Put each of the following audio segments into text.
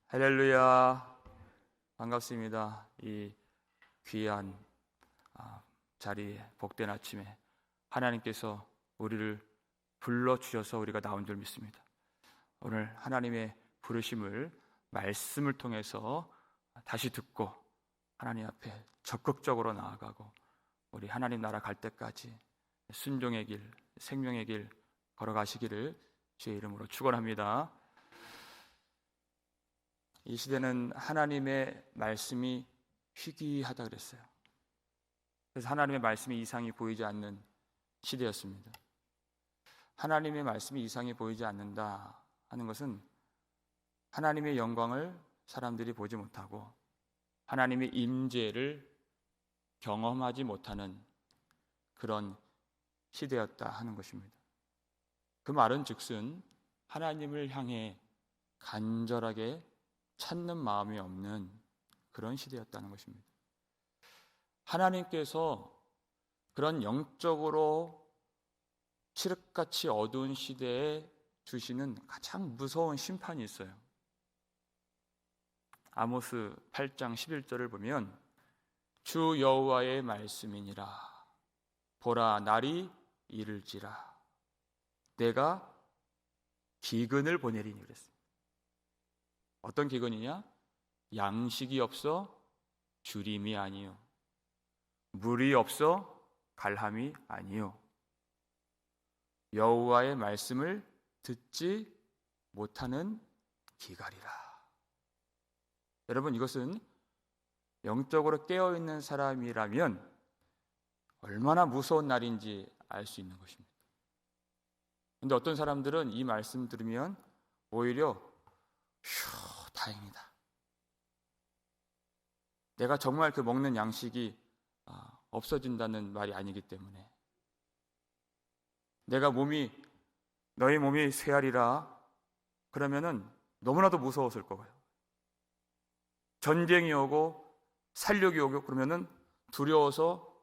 할렐루야. 반갑습니다. 이 귀한 자리에, 복된 아침에 하나님께서 우리를 불러주셔서 우리가 나온 줄 믿습니다. 오늘 하나님의 부르심을 말씀을 통해서 다시 듣고 하나님 앞에 적극적으로 나아가고 우리 하나님 나라 갈 때까지 순종의 길, 생명의 길 걸어가시기를 주의 이름으로 축원합니다. 이 시대는 하나님의 말씀이 희귀하다 그랬어요. 그래서 하나님의 말씀이 이상이 보이지 않는 시대였습니다. 하나님의 말씀이 이상이 보이지 않는다 하는 것은 하나님의 영광을 사람들이 보지 못하고 하나님의 임재를 경험하지 못하는 그런 시대였다 하는 것입니다. 그 말은 즉슨 하나님을 향해 간절하게 찾는 마음이 없는 그런 시대였다는 것입니다. 하나님께서 그런 영적으로 칠흑같이 어두운 시대에 주시는 가장 무서운 심판이 있어요. 아모스 8장 11절을 보면 주 여호와의 말씀이니라 보라 날이 이를지라 내가 기근을 보내리니 그랬습니다. 어떤 기근이냐? 양식이 없어 주림이 아니요 물이 없어 갈함이 아니요 여호와의 말씀을 듣지 못하는 기갈이라. 여러분, 이것은 영적으로 깨어있는 사람이라면 얼마나 무서운 날인지 알 수 있는 것입니다. 그런데 어떤 사람들은 이 말씀 들으면 오히려 휴, 다행이다. 내가 정말 그 먹는 양식이 없어진다는 말이 아니기 때문에 내가 너희 몸이 쇠하리라 그러면은 너무나도 무서웠을 거예요. 전쟁이 오고 살육이 오고 그러면은 두려워서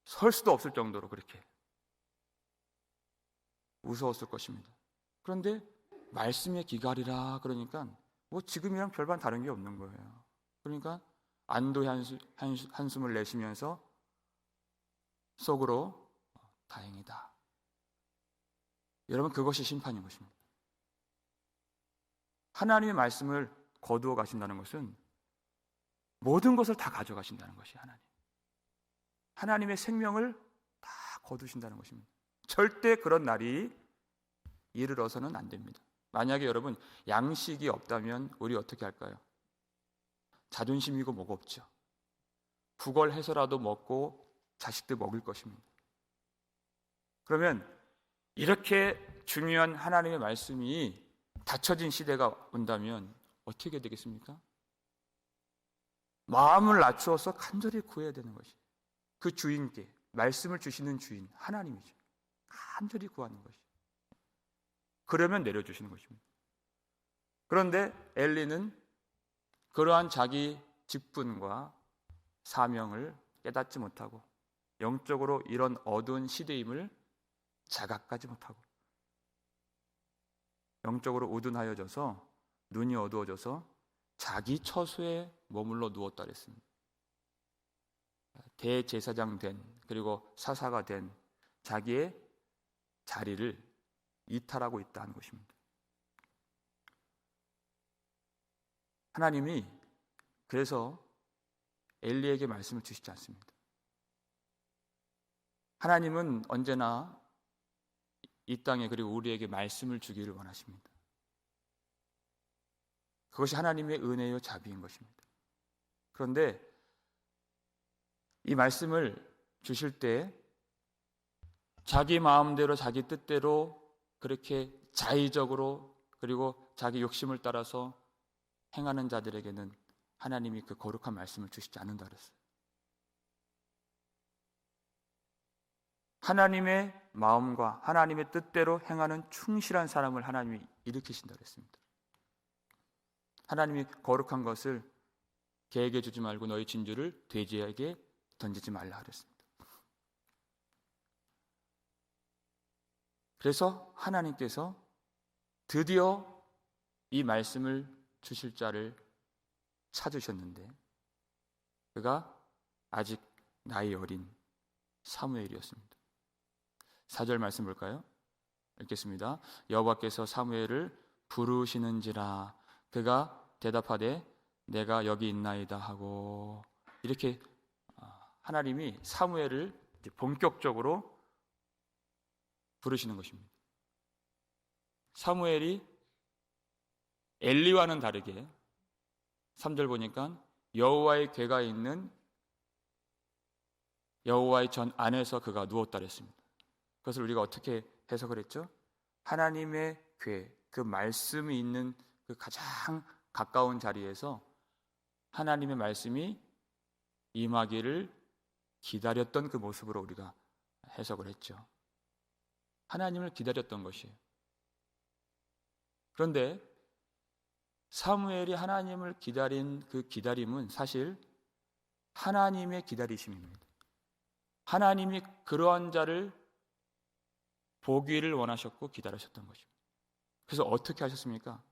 설 수도 없을 정도로 그렇게 무서웠을 것입니다. 그런데 말씀의 기갈이라 그러니까 뭐 지금이랑 별반 다른 게 없는 거예요. 그러니까 안도의 한숨을 내쉬면서 속으로 다행이다. 여러분, 그것이 심판인 것입니다. 하나님의 말씀을 거두어 가신다는 것은 모든 것을 다 가져가신다는 것이 하나님의 생명을 다 거두신다는 것입니다. 절대 그런 날이 이르러서는 안 됩니다. 만약에 여러분 양식이 없다면 우리 어떻게 할까요? 자존심이고 뭐가 없죠. 구걸해서라도 먹고 자식들 먹일 것입니다. 그러면 이렇게 중요한 하나님의 말씀이 닫혀진 시대가 온다면 어떻게 되겠습니까? 마음을 낮추어서 간절히 구해야 되는 것이 그 주인께 말씀을 주시는 주인 하나님이죠. 간절히 구하는 것이 그러면 내려주시는 것입니다. 그런데 엘리는 그러한 자기 직분과 사명을 깨닫지 못하고 영적으로 이런 어두운 시대임을 자각하지 못하고 영적으로 우둔하여져서 눈이 어두워져서 자기 처소에 머물러 누웠다 그랬습니다. 대제사장 된 그리고 사사가 된 자기의 자리를 이탈하고 있다는 것입니다. 하나님이 그래서 엘리에게 말씀을 주시지 않습니다. 하나님은 언제나 이 땅에 그리고 우리에게 말씀을 주기를 원하십니다. 그것이 하나님의 은혜요 자비인 것입니다. 그런데 이 말씀을 주실 때 자기 마음대로 자기 뜻대로 그렇게 자의적으로 그리고 자기 욕심을 따라서 행하는 자들에게는 하나님이 그 거룩한 말씀을 주시지 않는다 그랬어요. 하나님의 마음과 하나님의 뜻대로 행하는 충실한 사람을 하나님이 일으키신다 그랬습니다. 하나님이 거룩한 것을 개에게 주지 말고 너희 진주를 돼지에게 던지지 말라 그랬습니다. 그래서 하나님께서 드디어 이 말씀을 주실 자를 찾으셨는데 그가 아직 나이 어린 사무엘이었습니다. 4절 말씀 볼까요? 읽겠습니다. 여호와께서 사무엘을 부르시는지라 그가 대답하되 내가 여기 있나이다 하고, 이렇게 하나님이 사무엘을 본격적으로 부르시는 것입니다. 사무엘이 엘리와는 다르게 3절 보니까 여호와의 궤가 있는 여호와의 전 안에서 그가 누웠다 그랬습니다. 그것을 우리가 어떻게 해석을 했죠? 하나님의 궤, 그 말씀이 있는 그 가장 가까운 자리에서 하나님의 말씀이 임하기를 기다렸던 그 모습으로 우리가 해석을 했죠. 하나님을 기다렸던 것이에요. 그런데 사무엘이 하나님을 기다린 그 기다림은 사실 하나님의 기다리심입니다. 하나님이 그러한 자를 보기를 원하셨고 기다리셨던 것입니다. 그래서 어떻게 하셨습니까?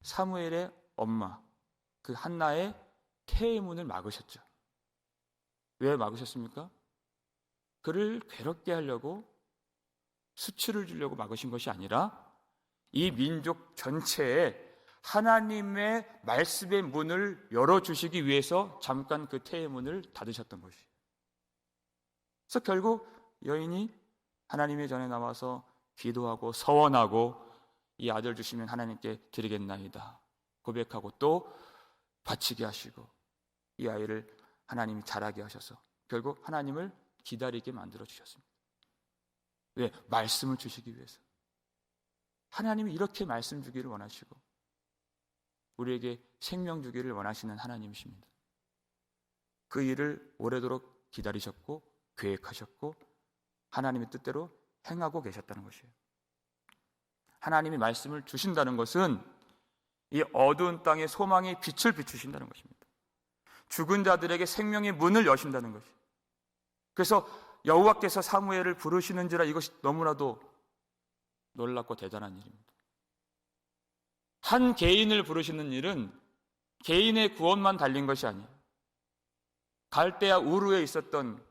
사무엘의 엄마 그 한나의 태의 문을 막으셨죠. 왜 막으셨습니까? 그를 괴롭게 하려고, 수치를 주려고 막으신 것이 아니라 이 민족 전체에 하나님의 말씀의 문을 열어주시기 위해서 잠깐 그 태의 문을 닫으셨던 것이에요. 그래서 결국 여인이 하나님의 전에 나와서 기도하고 서원하고 이 아들 주시면 하나님께 드리겠나이다 고백하고 또 바치게 하시고 이 아이를 하나님이 자라게 하셔서 결국 하나님을 기다리게 만들어 주셨습니다. 왜? 말씀을 주시기 위해서. 하나님이 이렇게 말씀 주기를 원하시고 우리에게 생명 주기를 원하시는 하나님이십니다. 그 일을 오래도록 기다리셨고 계획하셨고 하나님의 뜻대로 행하고 계셨다는 것이에요. 하나님이 말씀을 주신다는 것은 이 어두운 땅에 소망의 빛을 비추신다는 것입니다. 죽은 자들에게 생명의 문을 여신다는 것이에요. 그래서 여호와께서 사무엘을 부르시는지라, 이것이 너무나도 놀랍고 대단한 일입니다. 한 개인을 부르시는 일은 개인의 구원만 달린 것이 아니에요. 갈대아 우르에 있었던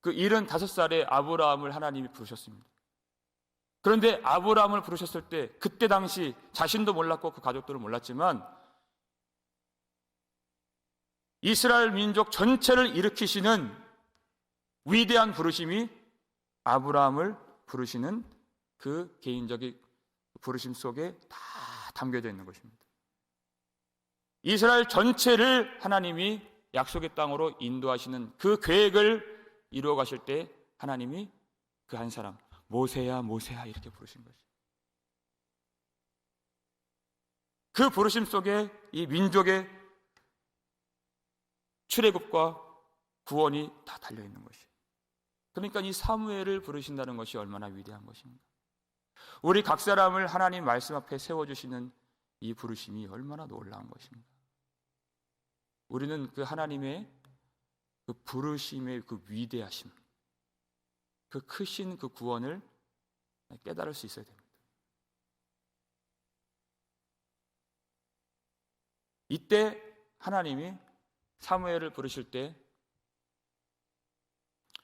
그 75살의 아브라함을 하나님이 부르셨습니다. 그런데 아브라함을 부르셨을 때 그때 당시 자신도 몰랐고 그 가족들은 몰랐지만 이스라엘 민족 전체를 일으키시는 위대한 부르심이 아브라함을 부르시는 그 개인적인 부르심 속에 다 담겨져 있는 것입니다. 이스라엘 전체를 하나님이 약속의 땅으로 인도하시는 그 계획을 이루어 가실 때 하나님이 그 한 사람, 모세야 모세야 이렇게 부르신 것이죠. 그 부르심 속에 이 민족의 출애굽과 구원이 다 달려있는 것이에요. 그러니까 이 사무엘을 부르신다는 것이 얼마나 위대한 것입니까? 우리 각 사람을 하나님 말씀 앞에 세워주시는 이 부르심이 얼마나 놀라운 것입니까? 우리는 그 하나님의 그 부르심의 그 위대하심, 그 크신 그 구원을 깨달을 수 있어야 됩니다. 이때 하나님이 사무엘을 부르실 때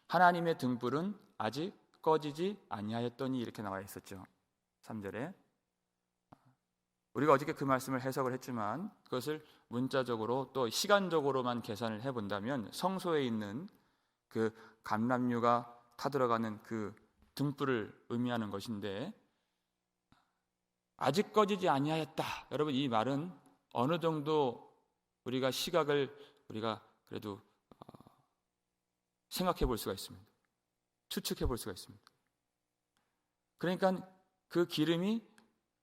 하나님의 등불은 아직 꺼지지 아니하였더니 이렇게 나와 있었죠. 3절에 우리가 어저께 그 말씀을 해석을 했지만 그것을 문자적으로 또 시간적으로만 계산을 해본다면 성소에 있는 그 감람류가 타들어가는 그 등불을 의미하는 것인데 아직 꺼지지 아니하였다. 여러분, 이 말은 어느 정도 우리가 시각을 우리가 그래도 생각해 볼 수가 있습니다. 추측해 볼 수가 있습니다. 그러니까 그 기름이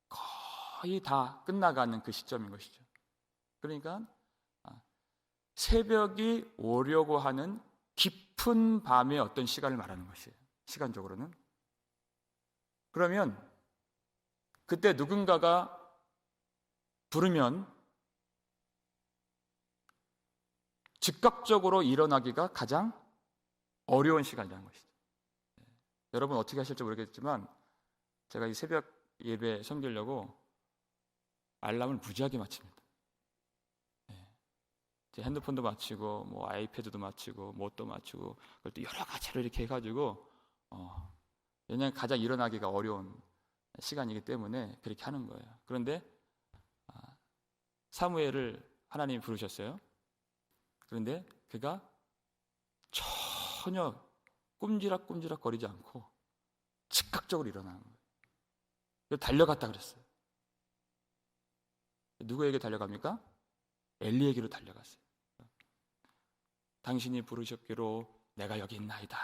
거의 다 끝나가는 그 시점인 것이죠. 그러니까 새벽이 오려고 하는 깊은 밤의 어떤 시간을 말하는 것이에요. 시간적으로는. 그러면 그때 누군가가 부르면 즉각적으로 일어나기가 가장 어려운 시간이라는 것이죠. 여러분 어떻게 하실지 모르겠지만 제가 이 새벽 예배 섬기려고 알람을 무지하게 맞춥니다. 핸드폰도 맞추고 뭐 아이패드도 맞추고 뭣도 맞추고 그걸 또 여러 가지로 이렇게 해가지고 왜냐하면 가장 일어나기가 어려운 시간이기 때문에 그렇게 하는 거예요. 그런데 사무엘을 하나님이 부르셨어요. 그런데 그가 전혀 꼼지락꼼지락 거리지 않고 즉각적으로 일어나는 거예요. 달려갔다 그랬어요. 누구에게 달려갑니까? 엘리에게로 달려갔어요. 당신이 부르셨기로 내가 여기 있나이다.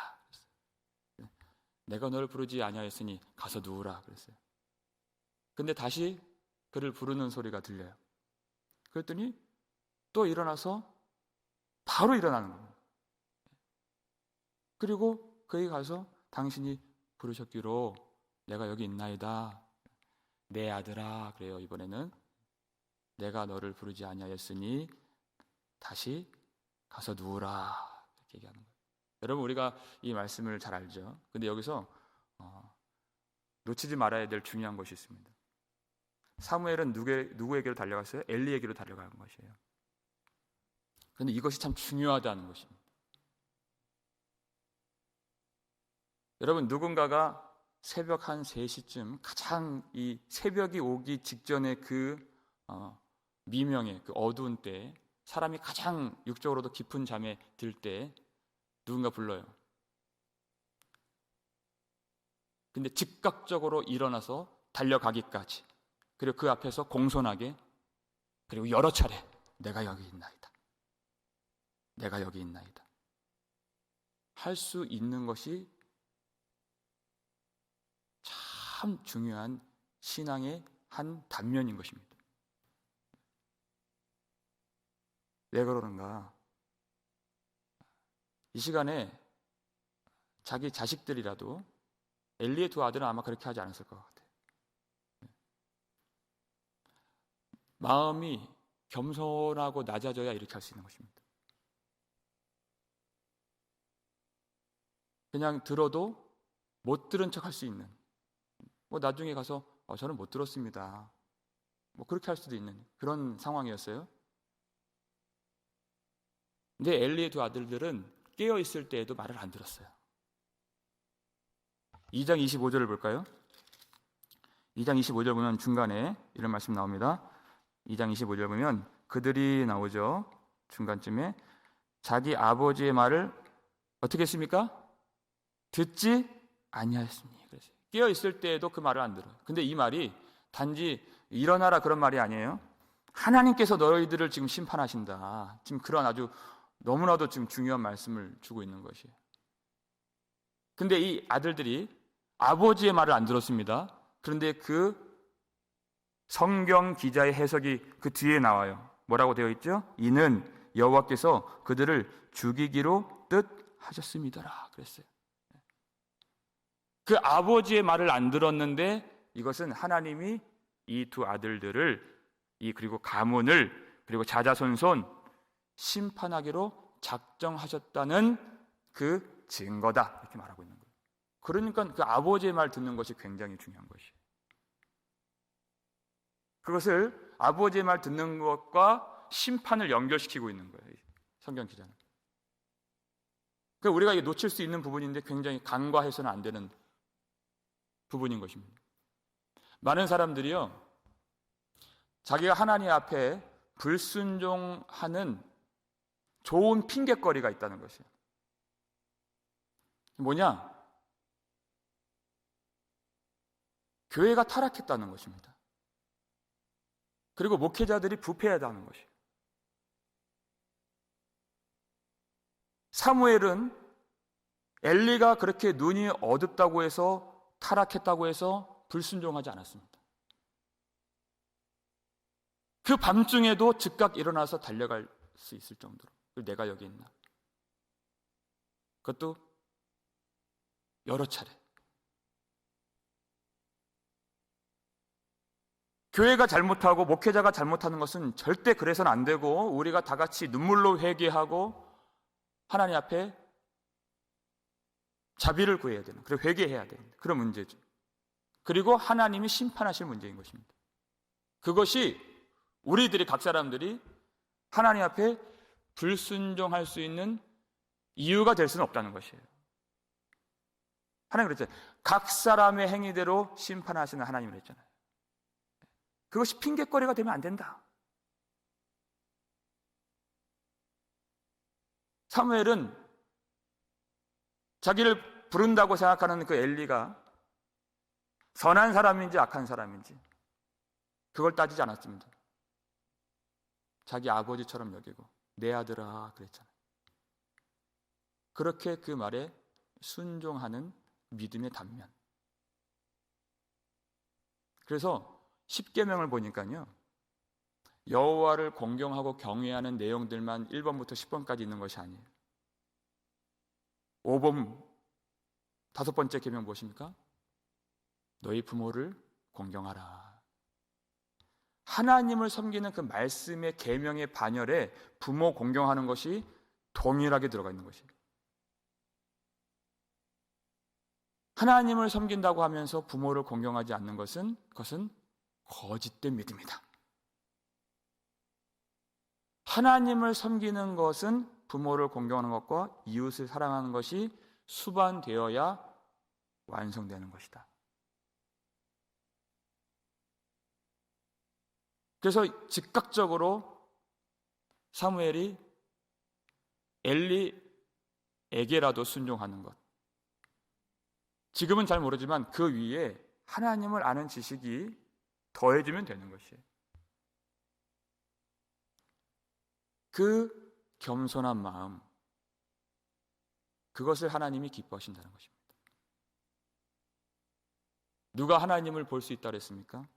내가 너를 부르지 아니하였으니 가서 누우라 그랬어요. 근데 다시 그를 부르는 소리가 들려요. 그랬더니 또 일어나서 바로 일어나는 거예요. 그리고 그에게 가서 당신이 부르셨기로 내가 여기 있나이다. 내 아들아 그래요. 이번에는 내가 너를 부르지 아니하였으니 다시 가서 누우라 이렇게 얘기하는 거예요. 여러분 우리가 이 말씀을 잘 알죠. 근데 여기서 놓치지 말아야 될 중요한 것이 있습니다. 사무엘은 누구에게로 달려갔어요? 엘리에게로 달려간 것이에요. 그런데 이것이 참 중요하다는 것입니다. 여러분 누군가가 새벽 한 3시쯤 가장 이 새벽이 오기 직전에 그 미명의 그 어두운 때 사람이 가장 육적으로도 깊은 잠에 들 때 누군가 불러요. 근데 즉각적으로 일어나서 달려가기까지 그리고 그 앞에서 공손하게 그리고 여러 차례 내가 여기 있나이다. 내가 여기 있나이다. 할 수 있는 것이 참 중요한 신앙의 한 단면인 것입니다. 왜 그러는가? 이 시간에 자기 자식들이라도 엘리의 2 아들은 아마 그렇게 하지 않았을 것 같아요. 마음이 겸손하고 낮아져야 이렇게 할 수 있는 것입니다. 그냥 들어도 못 들은 척 할 수 있는, 뭐 나중에 가서 저는 못 들었습니다, 뭐 그렇게 할 수도 있는 그런 상황이었어요. 근데 엘리의 2 아들들은 깨어 있을 때에도 말을 안 들었어요. 2장 25절을 볼까요? 2장 25절 보면 중간에 이런 말씀 나옵니다. 2장 25절 보면 그들이 나오죠. 중간쯤에 자기 아버지의 말을 어떻게 했습니까? 듣지 아니하였으니. 그래서 깨어 있을 때에도 그 말을 안 들어요. 근데 이 말이 단지 일어나라 그런 말이 아니에요. 하나님께서 너희들을 지금 심판하신다. 지금 그런 아주 너무나도 지금 중요한 말씀을 주고 있는 것이에요. 근데 이 아들들이 아버지의 말을 안 들었습니다. 그런데 그 성경 기자의 해석이 그 뒤에 나와요. 뭐라고 되어 있죠? 이는 여호와께서 그들을 죽이기로 뜻하셨음이더라 그랬어요. 그 아버지의 말을 안 들었는데 이것은 하나님이 이 2 아들들을 그리고 가문을 그리고 자자손손 심판하기로 작정하셨다는 그 증거다 이렇게 말하고 있는 거예요. 그러니까 그 아버지의 말 듣는 것이 굉장히 중요한 것이에요. 그것을 아버지의 말 듣는 것과 심판을 연결시키고 있는 거예요. 성경 기자는. 그러니까 우리가 이게 놓칠 수 있는 부분인데 굉장히 간과해서는 안 되는 부분인 것입니다. 많은 사람들이요, 자기가 하나님 앞에 불순종하는 좋은 핑계거리가 있다는 것이에요. 뭐냐? 교회가 타락했다는 것입니다. 그리고 목회자들이 부패하다는 것이에요. 사무엘은 엘리가 그렇게 눈이 어둡다고 해서 타락했다고 해서 불순종하지 않았습니다. 그 밤중에도 즉각 일어나서 달려갈 수 있을 정도로 내가 여기 있나? 그것도 여러 차례. 교회가 잘못하고 목회자가 잘못하는 것은 절대 그래서는 안 되고 우리가 다 같이 눈물로 회개하고 하나님 앞에 자비를 구해야 되는, 그리고 회개해야 되는 그런 문제죠. 그리고 하나님이 심판하실 문제인 것입니다. 그것이 우리들이 각 사람들이 하나님 앞에 불순종할 수 있는 이유가 될 수는 없다는 것이에요. 하나님 그랬잖아요. 각 사람의 행위대로 심판하시는 하나님을 했잖아요. 그것이 핑계거리가 되면 안 된다. 사무엘은 자기를 부른다고 생각하는 그 엘리가 선한 사람인지 악한 사람인지 그걸 따지지 않았습니다. 자기 아버지처럼 여기고 내 아들아 그랬잖아요. 그렇게 그 말에 순종하는 믿음의 단면. 그래서 십계명을 보니까요, 여호와를 공경하고 경외하는 내용들만 1번부터 10번까지 있는 것이 아니에요. 5번 5번째 계명 무엇입니까? 너희 부모를 공경하라. 하나님을 섬기는 그 말씀의 계명의 반열에 부모 공경하는 것이 동일하게 들어가 있는 것이에요. 하나님을 섬긴다고 하면서 부모를 공경하지 않는 것은 그것은 거짓된 믿음이다. 하나님을 섬기는 것은 부모를 공경하는 것과 이웃을 사랑하는 것이 수반되어야 완성되는 것이다. 그래서 즉각적으로 사무엘이 엘리에게라도 순종하는 것. 지금은 잘 모르지만 그 위에 하나님을 아는 지식이 더해지면 되는 것이에요. 그 겸손한 마음, 그것을 하나님이 기뻐하신다는 것입니다. 누가 하나님을 볼 수 있다 그랬습니까?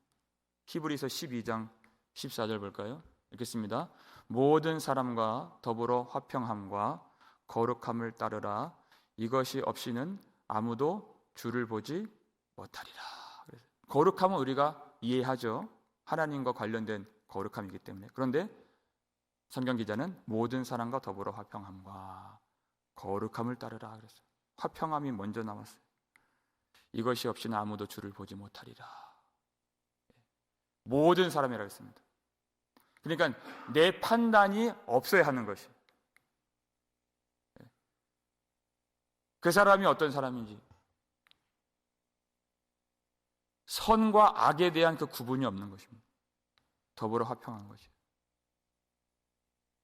히브리서 12장 14절 볼까요? 읽겠습니다. 모든 사람과 더불어 화평함과 거룩함을 따르라. 이것이 없이는 아무도 주를 보지 못하리라. 거룩함은 우리가 이해하죠. 하나님과 관련된 거룩함이기 때문에. 그런데 성경 기자는 모든 사람과 더불어 화평함과 거룩함을 따르라 그랬어요. 화평함이 먼저 나왔어요. 이것이 없이는 아무도 주를 보지 못하리라. 모든 사람이라고 했습니다. 그러니까 내 판단이 없어야 하는 것이. 그 사람이 어떤 사람인지, 선과 악에 대한 그 구분이 없는 것입니다. 더불어 화평한 것이에요.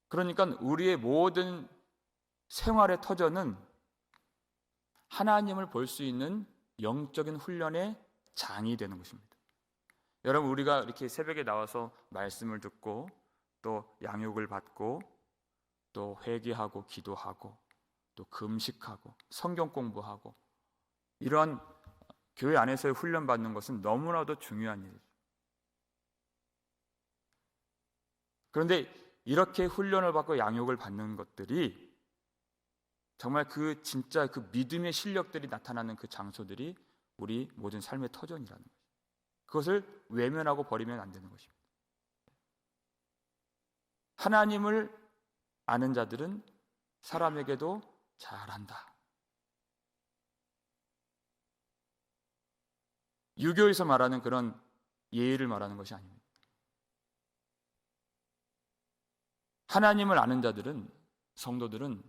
그러니까 우리의 모든 생활의 터전은 하나님을 볼 수 있는 영적인 훈련의 장이 되는 것입니다. 여러분, 우리가 이렇게 새벽에 나와서 말씀을 듣고 또 양육을 받고 또 회개하고 기도하고 또 금식하고 성경 공부하고 이러한 교회 안에서의 훈련 받는 것은 너무나도 중요한 일이죠. 그런데 이렇게 훈련을 받고 양육을 받는 것들이 정말 그 진짜 그 믿음의 실력들이 나타나는 그 장소들이 우리 모든 삶의 터전이라는 거죠. 그것을 외면하고 버리면 안 되는 것입니다. 하나님을 아는 자들은 사람에게도 잘한다. 유교에서 말하는 그런 예의를 말하는 것이 아닙니다. 하나님을 아는 자들은, 성도들은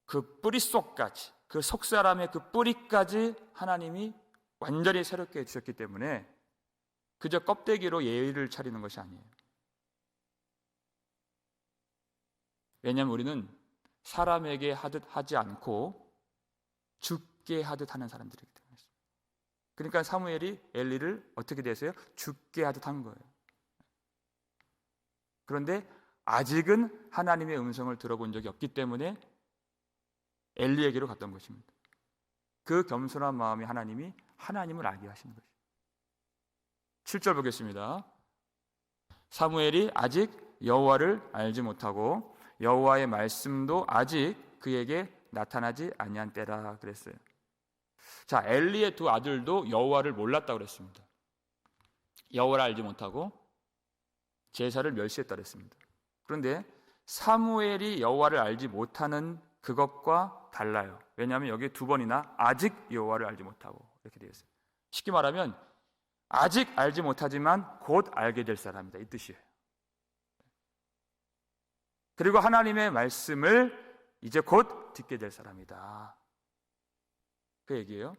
그 뿌리 속까지, 그 속사람의 그 뿌리까지 하나님이 완전히 새롭게 해주셨기 때문에 그저 껍데기로 예의를 차리는 것이 아니에요. 왜냐하면 우리는 사람에게 하듯 하지 않고 죽게 하듯 하는 사람들이기 때문에. 그러니까 사무엘이 엘리를 어떻게 됐어요? 죽게 하듯 한 거예요. 그런데 아직은 하나님의 음성을 들어본 적이 없기 때문에 엘리에게로 갔던 것입니다. 그 겸손한 마음이 하나님이 하나님을 알게 하시는 것이죠. 7절 보겠습니다. 사무엘이 아직 여호와를 알지 못하고 여호와의 말씀도 아직 그에게 나타나지 아니한 때라 그랬어요. 자, 엘리의 두 아들도 여호와를 몰랐다고 그랬습니다. 여호와를 알지 못하고 제사를 멸시했다 그랬습니다. 그런데 사무엘이 여호와를 알지 못하는 그것과 달라요. 왜냐하면 여기 두 번이나 아직 여호와를 알지 못하고 이렇게 되어 있어요. 쉽게 말하면 아직 알지 못하지만 곧 알게 될 사람이다, 이 뜻이에요. 그리고 하나님의 말씀을 이제 곧 듣게 될 사람이다. 그 얘기예요.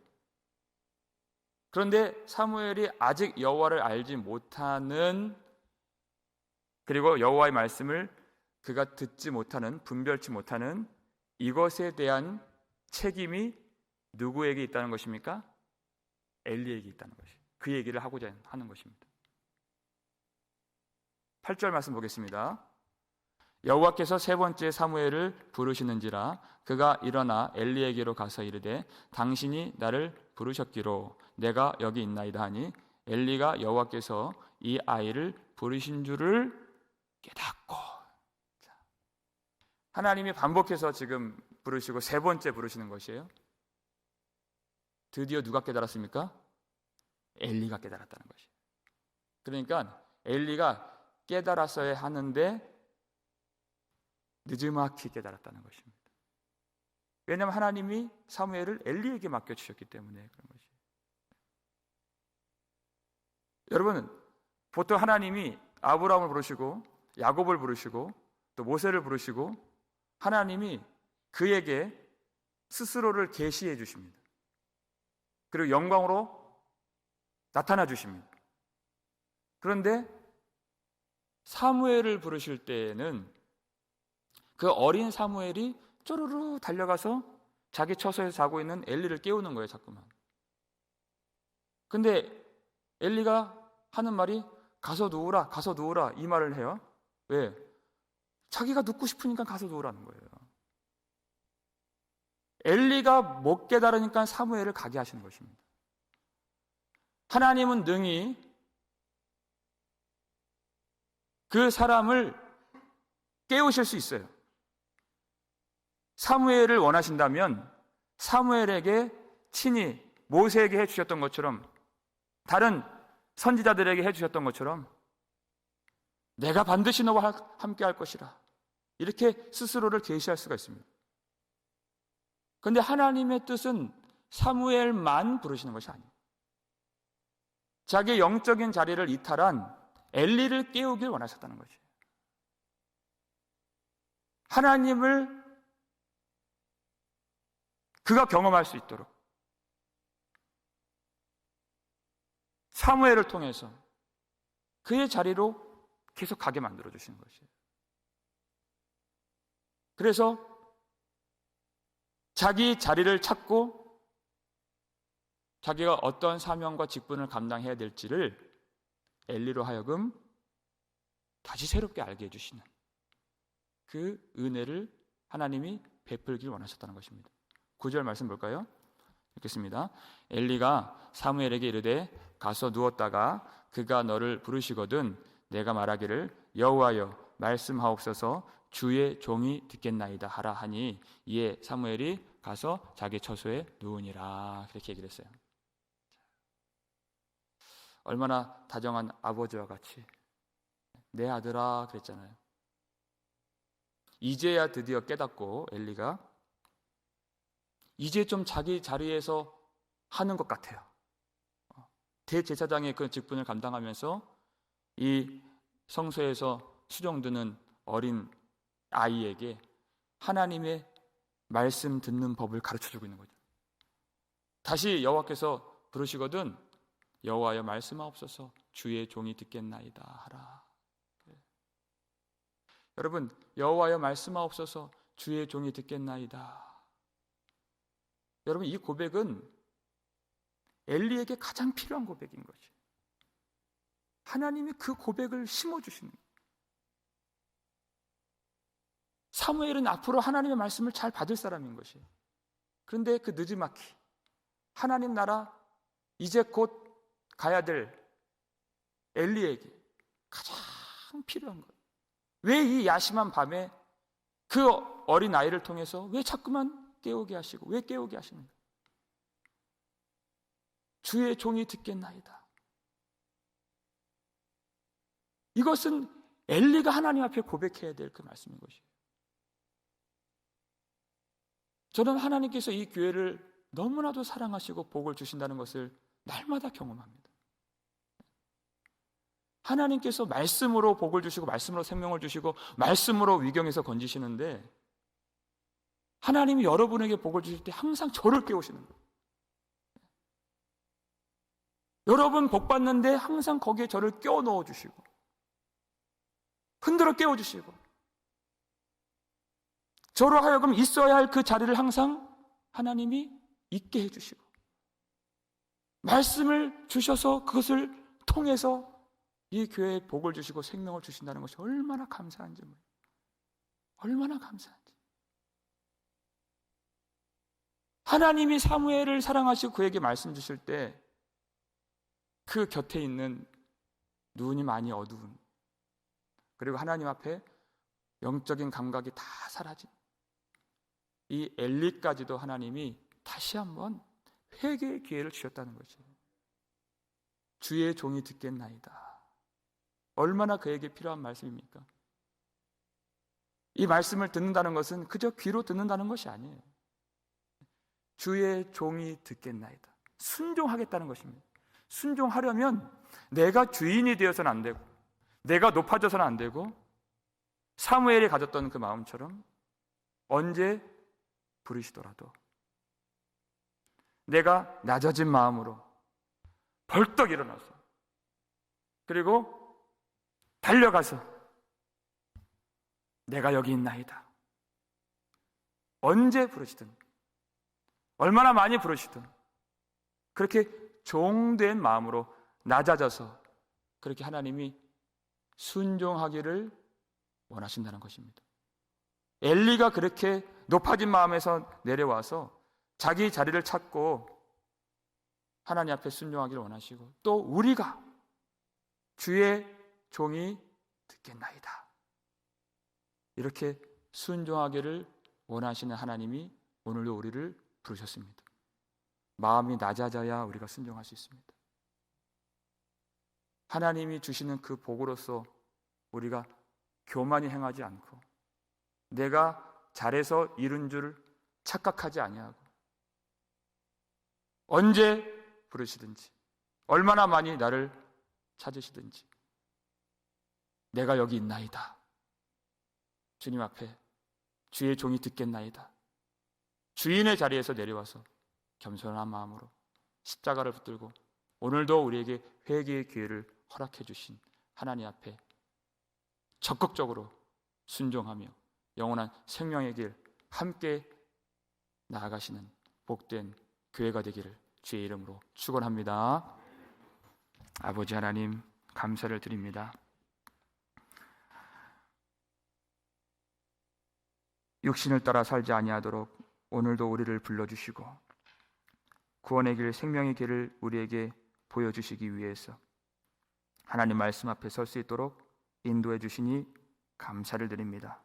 그런데 사무엘이 아직 여호와를 알지 못하는, 그리고 여호와의 말씀을 그가 듣지 못하는, 분별치 못하는 이것에 대한 책임이 누구에게 있다는 것입니까? 엘리에게 있다는 것이에요. 그 얘기를 하고자 하는 것입니다. 8절 말씀 보겠습니다. 여호와께서 세 번째 사무엘을 부르시는지라 그가 일어나 엘리에게로 가서 이르되 당신이 나를 부르셨기로 내가 여기 있나이다 하니 엘리가 여호와께서 이 아이를 부르신 줄을 깨닫고, 하나님이 반복해서 지금 부르시고 세 번째 부르시는 것이에요. 드디어 누가 깨달았습니까? 엘리가 깨달았다는 것이에요. 그러니까 엘리가 깨달았어야 하는데 늦지막히 깨달았다는 것입니다. 왜냐하면 하나님이 사무엘을 엘리에게 맡겨주셨기 때문에 그런 것이에요. 여러분, 보통 하나님이 아브라함을 부르시고 야곱을 부르시고 또 모세를 부르시고 하나님이 그에게 스스로를 계시해 주십니다. 그리고 영광으로 나타나 주십니다. 그런데 사무엘을 부르실 때에는 그 어린 사무엘이 쪼르르 달려가서 자기 처소에서 자고 있는 엘리를 깨우는 거예요, 자꾸만. 근데 엘리가 하는 말이 가서 누우라, 가서 누우라 이 말을 해요. 왜? 자기가 눕고 싶으니까 가서 누우라는 거예요. 엘리가 못 깨달으니까 사무엘을 가게 하시는 것입니다. 하나님은 능히 그 사람을 깨우실 수 있어요. 사무엘을 원하신다면 사무엘에게 친히 모세에게 해주셨던 것처럼, 다른 선지자들에게 해주셨던 것처럼 내가 반드시 너와 함께 할 것이라 이렇게 스스로를 계시할 수가 있습니다. 그런데 하나님의 뜻은 사무엘만 부르시는 것이 아니에요. 자기의 영적인 자리를 이탈한 엘리를 깨우길 원하셨다는 것이에요. 하나님을 그가 경험할 수 있도록 사무엘을 통해서 그의 자리로 계속 가게 만들어 주시는 것이에요. 그래서 자기 자리를 찾고 자기가 어떤 사명과 직분을 감당해야 될지를 엘리로 하여금 다시 새롭게 알게 해주시는 그 은혜를 하나님이 베풀길 원하셨다는 것입니다. 9절 말씀 볼까요? 읽겠습니다. 엘리가 사무엘에게 이르되 가서 누웠다가 그가 너를 부르시거든 내가 말하기를 여호와여 말씀하옵소서 주의 종이 듣겠나이다 하라 하니 이에 사무엘이 가서 자기 처소에 누우니라. 그렇게 얘기를 했어요. 얼마나 다정한 아버지와 같이 내 아들아 그랬잖아요. 이제야 드디어 깨닫고 엘리가 이제 좀 자기 자리에서 하는 것 같아요. 대제사장의 그 직분을 감당하면서 이 성소에서 수종드는 어린 아이에게 하나님의 말씀 듣는 법을 가르쳐주고 있는 거죠. 다시 여호와께서 부르시거든 여호와여 말씀하옵소서 주의 종이 듣겠나이다 하라. 여러분, 여호와여 말씀하옵소서 주의 종이 듣겠나이다. 여러분, 이 고백은 엘리에게 가장 필요한 고백인 것이에요. 하나님이 그 고백을 심어주시는 거예요. 사무엘은 앞으로 하나님의 말씀을 잘 받을 사람인 것이에요. 그런데 그 느지막이 하나님 나라 이제 곧 가야 될 엘리에게 가장 필요한 거예요. 왜 이 야심한 밤에 그 어린 아이를 통해서 왜 자꾸만 깨우게 하시고 왜 깨우게 하십니까? 주의 종이 듣겠나이다. 이것은 엘리가 하나님 앞에 고백해야 될 그 말씀인 것이에요. 저는 하나님께서 이 교회를 너무나도 사랑하시고 복을 주신다는 것을 날마다 경험합니다. 하나님께서 말씀으로 복을 주시고 말씀으로 생명을 주시고 말씀으로 위경에서 건지시는데, 하나님이 여러분에게 복을 주실 때 항상 저를 깨우시는 거예요. 여러분 복 받는데 항상 거기에 저를 껴 넣어 주시고 흔들어 깨워 주시고, 저로 하여금 있어야 할 그 자리를 항상 하나님이 있게 해 주시고, 말씀을 주셔서 그것을 통해서 이 교회에 복을 주시고 생명을 주신다는 것이 얼마나 감사한지, 얼마나 감사한지. 하나님이 사무엘을 사랑하시고 그에게 말씀 주실 때 그 곁에 있는 눈이 많이 어두운, 그리고 하나님 앞에 영적인 감각이 다 사라진 이 엘리까지도 하나님이 다시 한번 회개의 기회를 주셨다는 거죠. 주의 종이 듣겠나이다. 얼마나 그에게 필요한 말씀입니까? 이 말씀을 듣는다는 것은 그저 귀로 듣는다는 것이 아니에요. 주의 종이 듣겠나이다. 순종하겠다는 것입니다. 순종하려면 내가 주인이 되어서는 안 되고, 내가 높아져서는 안 되고, 사무엘이 가졌던 그 마음처럼 언제 부르시더라도 내가 낮아진 마음으로 벌떡 일어나서, 그리고 달려가서 내가 여기 있나이다. 언제 부르시든, 얼마나 많이 부르시든 그렇게 종된 마음으로 낮아져서 그렇게 하나님이 순종하기를 원하신다는 것입니다. 엘리가 그렇게 높아진 마음에서 내려와서 자기 자리를 찾고 하나님 앞에 순종하기를 원하시고, 또 우리가 주의 종이 듣겠나이다, 이렇게 순종하기를 원하시는 하나님이 오늘도 우리를 부르셨습니다. 마음이 낮아져야 우리가 순종할 수 있습니다. 하나님이 주시는 그 복으로서 우리가 교만히 행하지 않고, 내가 잘해서 이룬 줄 착각하지 아니하고, 언제 부르시든지, 얼마나 많이 나를 찾으시든지 내가 여기 있나이다. 주님 앞에 주의 종이 듣겠나이다. 주인의 자리에서 내려와서 겸손한 마음으로 십자가를 붙들고 오늘도 우리에게 회개의 기회를 허락해 주신 하나님 앞에 적극적으로 순종하며 영원한 생명의 길 함께 나아가시는 복된 교회가 되기를 주의 이름으로 축원합니다. 아버지 하나님, 감사를 드립니다. 육신을 따라 살지 아니하도록 오늘도 우리를 불러주시고 구원의 길, 생명의 길을 우리에게 보여주시기 위해서 하나님 말씀 앞에 설 수 있도록 인도해 주시니 감사를 드립니다.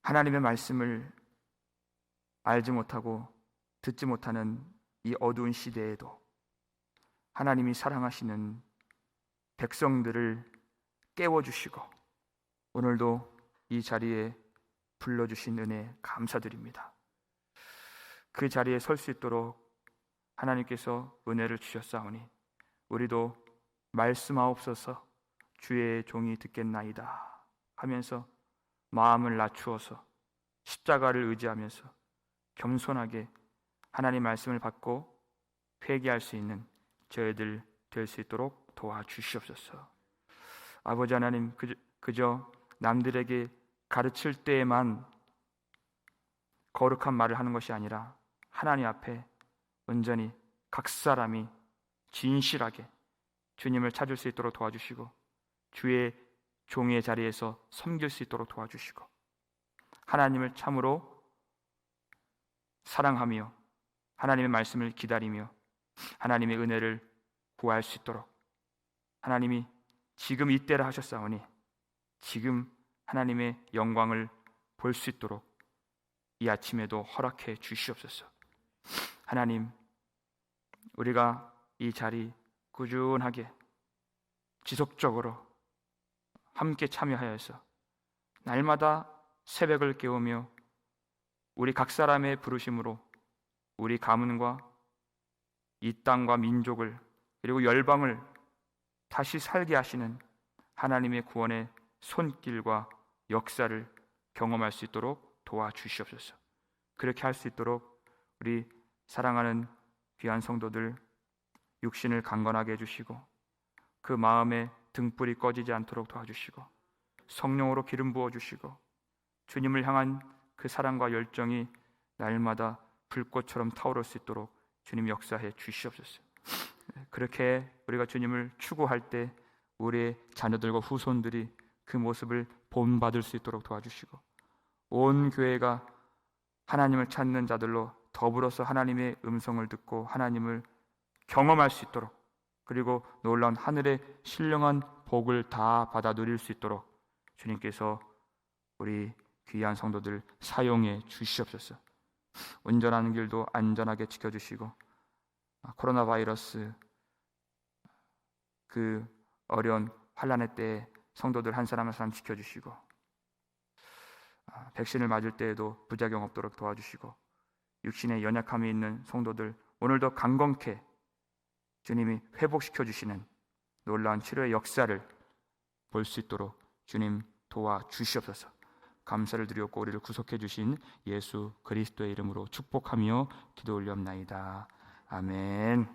하나님의 말씀을 알지 못하고 듣지 못하는 이 어두운 시대에도 하나님이 사랑하시는 백성들을 깨워주시고 오늘도 이 자리에 불러주신 은혜 감사드립니다. 그 자리에 설 수 있도록 하나님께서 은혜를 주셨사오니 우리도 말씀하옵소서, 주의 종이 듣겠나이다 하면서 마음을 낮추어서 십자가를 의지하면서 겸손하게 하나님 말씀을 받고 회개할 수 있는 저희들 될 수 있도록 도와주시옵소서. 아버지 하나님, 그저 남들에게 가르칠 때에만 거룩한 말을 하는 것이 아니라 하나님 앞에 온전히 각 사람이 진실하게 주님을 찾을 수 있도록 도와주시고 주의 종의 자리에서 섬길 수 있도록 도와주시고 하나님을 참으로 사랑하며 하나님의 말씀을 기다리며 하나님의 은혜를 구할 수 있도록 하나님이 지금 이때라 하셨사오니 지금 하나님의 영광을 볼 수 있도록 이 아침에도 허락해 주시옵소서. 하나님, 우리가 이 자리 꾸준하게 지속적으로 함께 참여하여서 날마다 새벽을 깨우며 우리 각 사람의 부르심으로 우리 가문과 이 땅과 민족을 그리고 열방을 다시 살게 하시는 하나님의 구원의 손길과 역사를 경험할 수 있도록 도와주시옵소서. 그렇게 할 수 있도록 우리 사랑하는 귀한 성도들 육신을 강건하게 해주시고 그 마음에 등불이 꺼지지 않도록 도와주시고 성령으로 기름 부어주시고 주님을 향한 그 사랑과 열정이 날마다 불꽃처럼 타오를 수 있도록 주님 역사해 주시옵소서. 그렇게 우리가 주님을 추구할 때 우리의 자녀들과 후손들이 그 모습을 본받을 수 있도록 도와주시고 온 교회가 하나님을 찾는 자들로 더불어서 하나님의 음성을 듣고 하나님을 경험할 수 있도록 그리고 놀라운 하늘의 신령한 복을 다 받아 누릴 수 있도록 주님께서 우리 귀한 성도들 사용해 주시옵소서. 운전하는 길도 안전하게 지켜주시고 코로나 바이러스 그 어려운 환난의 때에 성도들 한 사람 한 사람 지켜주시고 백신을 맞을 때에도 부작용 없도록 도와주시고 육신에 연약함이 있는 성도들 오늘도 강건케 주님이 회복시켜 주시는 놀라운 치료의 역사를 볼 수 있도록 주님 도와주시옵소서. 감사를 드리옵고 우리를 구속해 주신 예수 그리스도의 이름으로 축복하며 기도 올리옵나이다. 아멘.